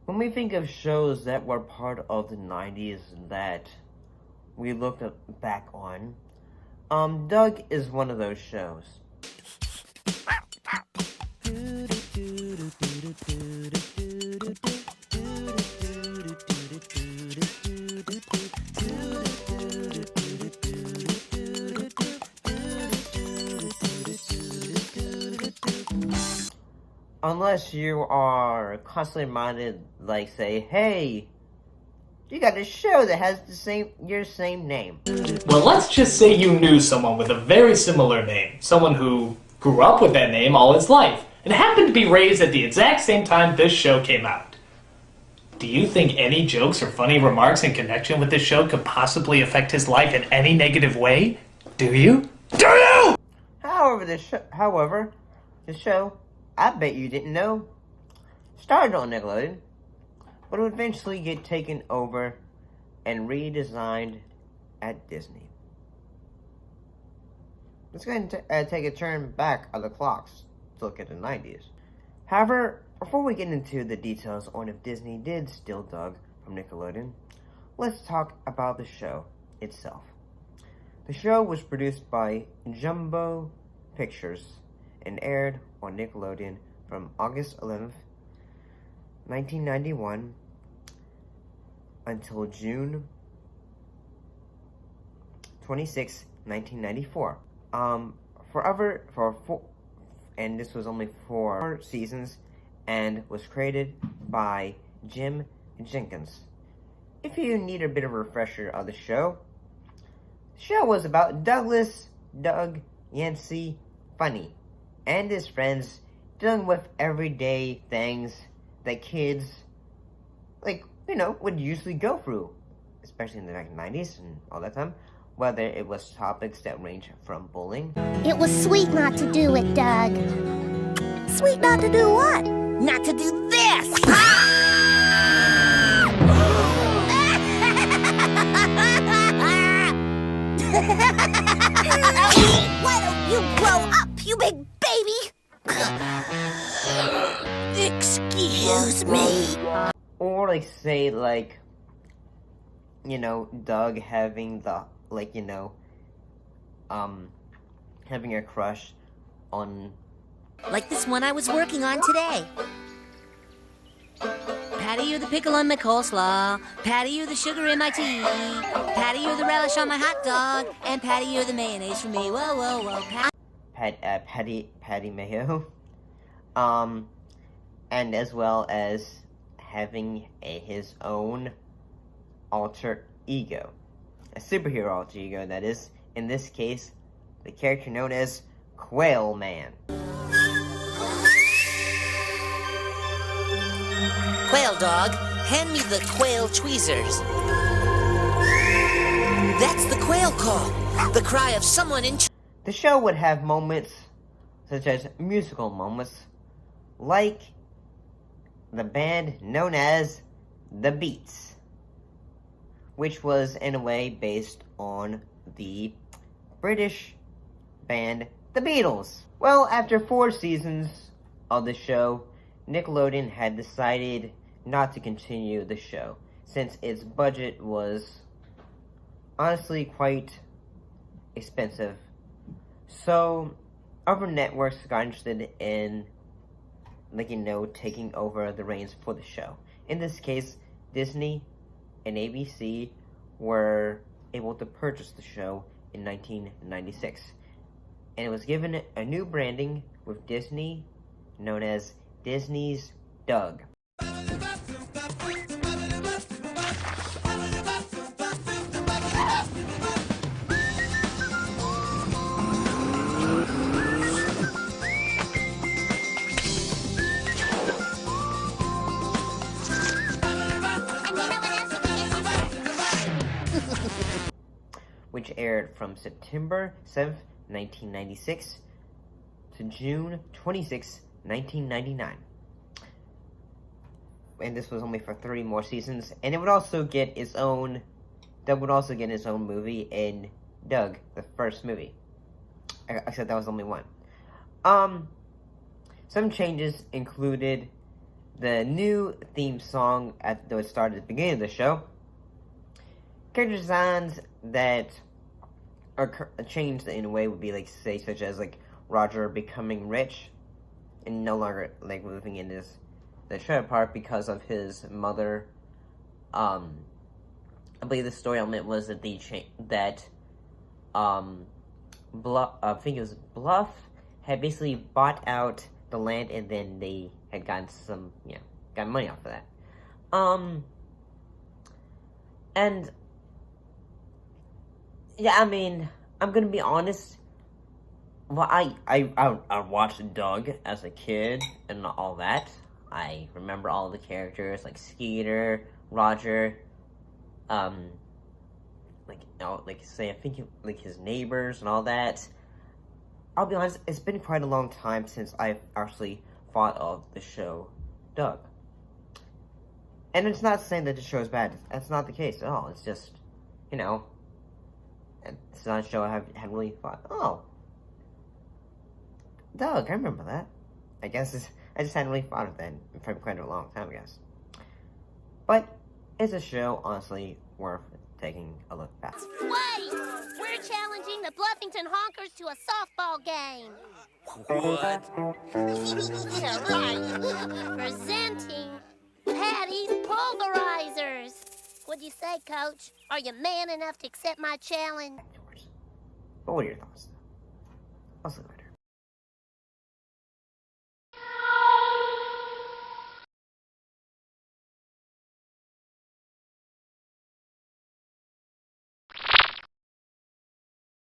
When we think of shows that were part of the 90s that we looked back on, Doug is one of those shows. Unless you are constantly minded, like say, hey, you got a show that has your same name. Well, let's just say you knew someone with a very similar name. Someone who grew up with that name all his life, and happened to be raised at the exact same time this show came out. Do you think any jokes or funny remarks in connection with this show could possibly affect his life in any negative way? Do you? Do you? However, the show, I bet you didn't know, started on Nickelodeon, but would eventually get taken over and redesigned at Disney. Let's go ahead and take a turn back of the clocks to look at the 90s. However, before we get into the details on if Disney did steal Doug from Nickelodeon, let's talk about the show itself. The show was produced by Jumbo Pictures and aired on Nickelodeon from August 11th, 1991 until June 26, 1994. And this was only 4 seasons and was created by Jim Jenkins. If you need a bit of a refresher of the show was about Doug Yancey Funny and his friends dealing with everyday things that kids, would usually go through, especially in the 90s and all that time, whether it was topics that range from bullying. It was sweet not to do it, Doug. Sweet not to do what? Not to do this! Why don't you grow up, you big baby? Excuse me. Or say Doug having having a crush on, like this one I was working on today. Patty, you're the pickle on my coleslaw. Patty, you're the sugar in my tea. Patty, you're the relish on my hot dog. And Patty, you're the mayonnaise for me. Whoa, whoa, whoa. Patty Mayo. And as well as having his own alter ego. A superhero alter ego, that is, in this case, the character known as Quail Man. Quail dog, hand me the quail tweezers. That's the quail call. The cry of someone in... The show would have moments, such as musical moments, like the band known as The Beats, which was in a way based on the British band The Beatles. Well, after 4 seasons of the show, Nickelodeon had decided not to continue the show, since its budget was honestly quite expensive. So, other networks got interested in, taking over the reins for the show. In this case, Disney and ABC were able to purchase the show in 1996. And it was given a new branding with Disney, known as Disney's Doug. Which aired from September 7th, 1996 to June 26, 1999. And this was only for 3 more seasons, and it would also get its own movie in Doug, the first movie. Except that was only 1. Some changes included the new theme song that was started at the beginning of the show. Character designs that are changed in a way would be like, say, such as like Roger becoming rich and no longer like living in the trailer park because of his mother. I believe the story element was that Bluff, I think it was Bluff, had basically bought out the land, and then they had gotten some, got money off of that. And yeah, I mean, I'm gonna be honest. Well, I watched Doug as a kid and all that. I remember all the characters like Skeeter, Roger, say I think like his neighbors and all that. I'll be honest, it's been quite a long time since I've actually thought of the show Doug. And it's not saying that the show is bad. That's not the case at all. It's just, it's not a show I have really thought, oh, Doug, I remember that. I guess I just hadn't really thought of that for quite a long time, I guess. But it's a show, honestly, worth taking a look at. Wait! We're challenging the Bluffington Honkers to a softball game. What? Yeah, right. Presenting Patty's Pulverizers. What'd you say, Coach? Are you man enough to accept my challenge? But what are your thoughts? Also,